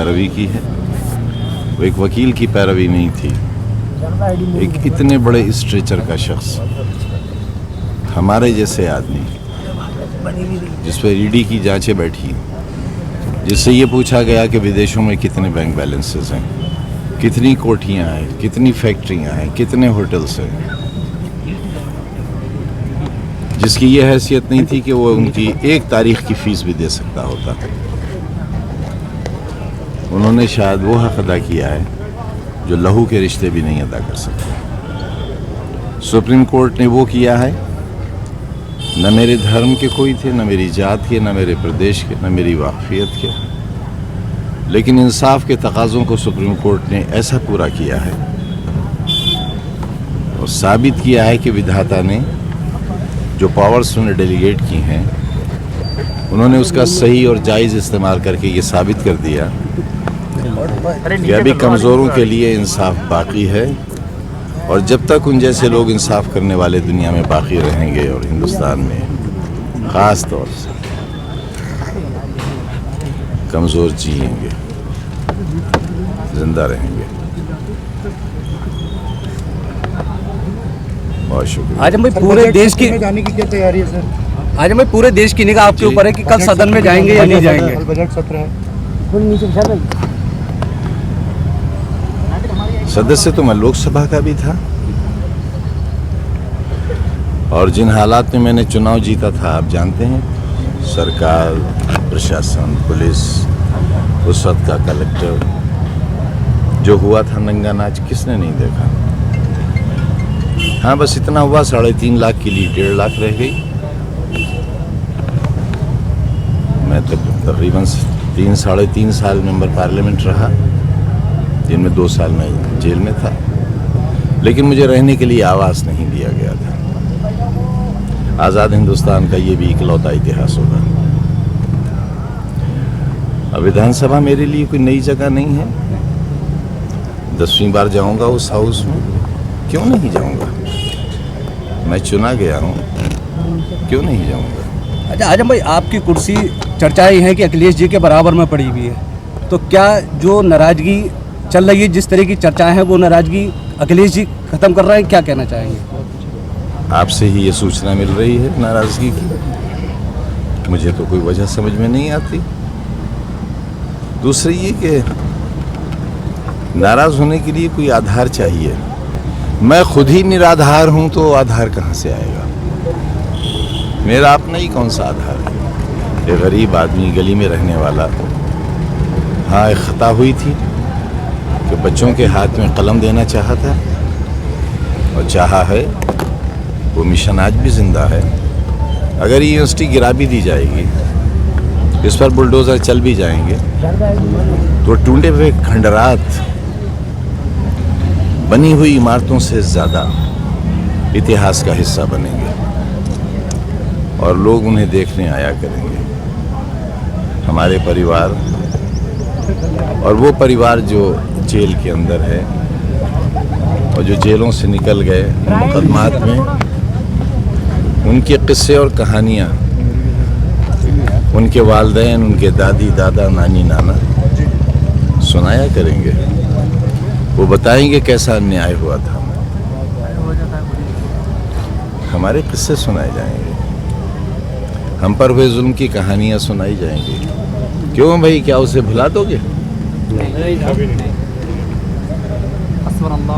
पैरवी की है। वो एक वकील की पैरवी नहीं थी, एक इतने बड़े स्ट्रेचर का शख्स, हमारे जैसे आदमी जिस पर ईडी की जांचें बैठी, जिससे ये पूछा गया कि विदेशों में कितने बैंक बैलेंसेस हैं, कितनी कोठियां हैं, कितनी फैक्ट्रियां हैं, कितने होटल्स हैं, जिसकी ये हैसियत नहीं थी कि वो उनकी एक तारीख की फीस भी दे सकता होता। उन्होंने शायद वो हक अदा किया है जो लहू के रिश्ते भी नहीं अदा कर सकते। सुप्रीम कोर्ट ने वो किया है, न मेरे धर्म के कोई थे, न मेरी जात के, न मेरे प्रदेश के, न मेरी वाकफियत के, लेकिन इंसाफ के तकाज़ों को सुप्रीम कोर्ट ने ऐसा पूरा किया है और साबित किया है कि विधाता ने जो पावर्स उन्हें डेलीगेट की हैं, उन्होंने उसका सही और जायज़ इस्तेमाल करके ये साबित कर दिया कि अभी कमज़ोरों के लिए इंसाफ बाकी है, और जब तक उन जैसे लोग इंसाफ करने वाले दुनिया में बाकी रहेंगे और हिंदुस्तान में ख़ास तौर से कमज़ोर जिएंगे, जिंदा रहेंगे। बहुत शुक्रिया। आजम भाई, पूरे देश की जाने की क्या तैयारी है सर? आजम भाई, पूरे देश की निगाह आपके ऊपर है कि कल सदन में जाएंगे या नहीं जाएंगे? बजट सत्र है। सदस्य तो मैं लोकसभा का भी था, और जिन हालात में मैंने चुनाव जीता था आप जानते हैं, सरकार, प्रशासन, पुलिस, उस वक्त का कलेक्टर, जो हुआ था नंगा नाच किसने नहीं देखा। हाँ, बस इतना हुआ, 3.5 लाख के लिए 1.5 लाख रह गई। मैं तकरीबन 3-3.5 साल मेंबर पार्लियामेंट रहा, जिनमें 2 साल में जेल में था, लेकिन मुझे रहने के लिए आवास नहीं दिया गया था। आज़ाद हिंदुस्तान का ये भी इकलौता इतिहास होगा। अब विधानसभा मेरे लिए कोई नई जगह नहीं है। 10वीं बार जाऊंगा उस हाउस में, क्यों नहीं जाऊंगा? मैं चुना गया हूँ, क्यों नहीं जाऊंगा? अच्छा आजम भाई, आपकी कुर्सी चर्चाएं हैं कि अखिलेश जी के बराबर में पड़ी हुई है, तो क्या जो नाराजगी चल रही है, जिस तरह की चर्चाएं हैं, वो नाराजगी अखिलेश जी खत्म कर रहे हैं? क्या कहना चाहेंगे? आपसे ही ये सूचना मिल रही है नाराजगी की, मुझे तो कोई वजह समझ में नहीं आती। दूसरी ये कि नाराज होने के लिए कोई आधार चाहिए। मैं खुद ही निराधार हूं, तो आधार कहां से आएगा? मेरा अपना ही कौन सा आधार है? एक गरीब आदमी, गली में रहने वाला। हाँ, एक खता हुई थी कि बच्चों के हाथ में कलम देना चाहा था, और चाहा है, वो मिशन आज भी जिंदा है। अगर ये यूनिवर्सिटी गिरा भी दी जाएगी, इस पर बुलडोजर चल भी जाएंगे, तो टूटे हुए खंडरात बनी हुई इमारतों से ज़्यादा इतिहास का हिस्सा बनेंगे, और लोग उन्हें देखने आया करेंगे। हमारे परिवार और वो परिवार जो जेल के अंदर है और जो जेलों से निकल गए मुकदमात में, उनके किस्से और कहानियाँ उनके वालिदैन, उनके दादी दादा, नानी नाना सुनाया करेंगे। वो बताएंगे कैसा अन्याय हुआ था, हमारे किस्से सुनाए जाएंगे, हम पर हुए जुल्म की कहानियाँ सुनाई जाएंगी। क्यों भाई, क्या उसे भुला दोगे?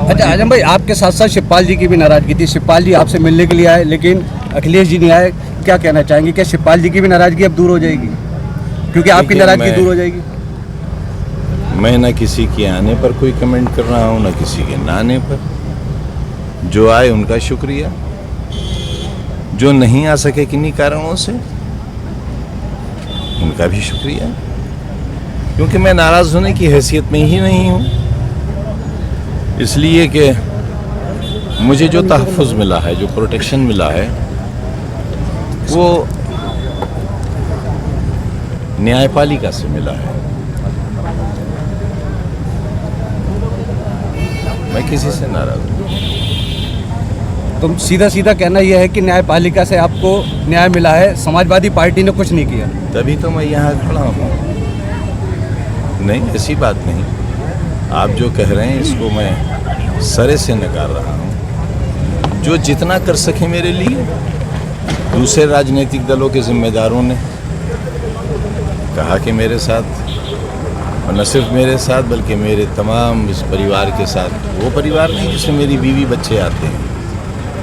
अच्छा आजम भाई, आपके साथ साथ शिवपाल जी की भी नाराजगी थी। शिवपाल जी आपसे मिलने के लिए आए, लेकिन अखिलेश जी नहीं आए। क्या कहना चाहेंगे? क्या शिवपाल जी की भी नाराजगी अब दूर हो जाएगी, क्योंकि आपकी नाराजगी दूर हो जाएगी? मैं न किसी के आने पर कोई कमेंट कर रहा हूँ, न किसी के ना आने पर। जो आए उनका शुक्रिया, जो नहीं आ सके किन्हीं कारणों से, उनका भी शुक्रिया, क्योंकि मैं नाराज होने की हैसियत में ही नहीं हूँ। इसलिए कि मुझे जो तहफ़्फ़ुज़ मिला है, जो प्रोटेक्शन मिला है, वो न्यायपालिका से मिला है। मैं किसी से नाराज हूँ। तो सीधा सीधा कहना यह है कि न्यायपालिका से आपको न्याय मिला है, समाजवादी पार्टी ने कुछ नहीं किया। तभी तो मैं यहाँ खड़ा हूँ। नहीं, ऐसी बात नहीं। आप जो कह रहे हैं इसको मैं सरे से नकार रहा हूँ। जो जितना कर सके मेरे लिए, दूसरे राजनीतिक दलों के जिम्मेदारों ने कहा कि मेरे साथ, और न सिर्फ मेरे साथ बल्कि मेरे तमाम इस परिवार के साथ, वो परिवार नहीं जिसमें मेरी बीवी बच्चे आते हैं,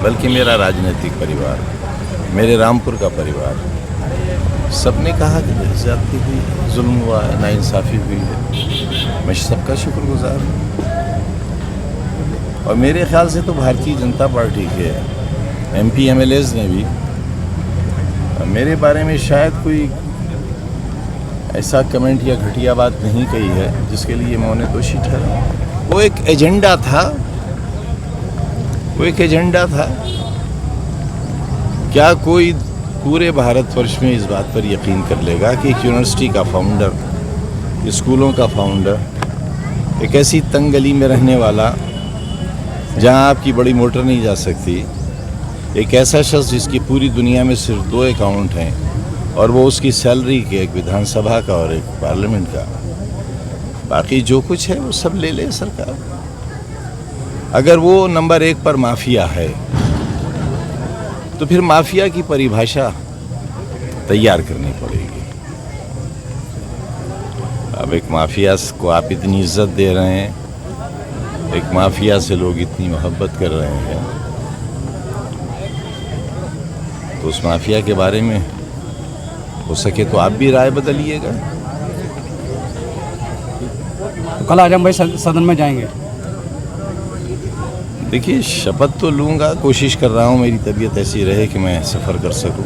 बल्कि मेरा राजनीतिक परिवार, मेरे रामपुर का परिवार, सबने कहा कि ज़्यादती हुई, जुल्म हुआ है, नाइंसाफ़ी हुई है। मैं सबका शुक्रगुजार हूँ। और मेरे ख्याल से तो भारतीय जनता पार्टी के MP MLAs ने भी मेरे बारे में शायद कोई ऐसा कमेंट या घटिया बात नहीं कही है जिसके लिए मैं उन्हें दोषी ठहरा। वो एक एजेंडा था, क्या कोई पूरे भारतवर्ष में इस बात पर यकीन कर लेगा कि एक यूनिवर्सिटी का फाउंडर, स्कूलों का फाउंडर, एक ऐसी तंग गली में रहने वाला जहां आपकी बड़ी मोटर नहीं जा सकती, एक ऐसा शख्स जिसकी पूरी दुनिया में सिर्फ 2 अकाउंट हैं और वो उसकी सैलरी के, एक विधानसभा का और एक पार्लियामेंट का, बाकी जो कुछ है वो सब ले ले सरकार। अगर वो नंबर 1 पर माफिया है तो फिर माफिया की परिभाषा तैयार करनी पड़ेगी। अब एक माफिया को आप इतनी इज्जत दे रहे हैं, एक माफिया से लोग इतनी मोहब्बत कर रहे हैं, तो उस माफिया के बारे में हो सके तो आप भी राय बदलिएगा। तो कल आजम भाई सदन में जाएंगे? देखिए, शपथ तो लूँगा, कोशिश कर रहा हूँ मेरी तबीयत ऐसी रहे कि मैं सफ़र कर सकूँ।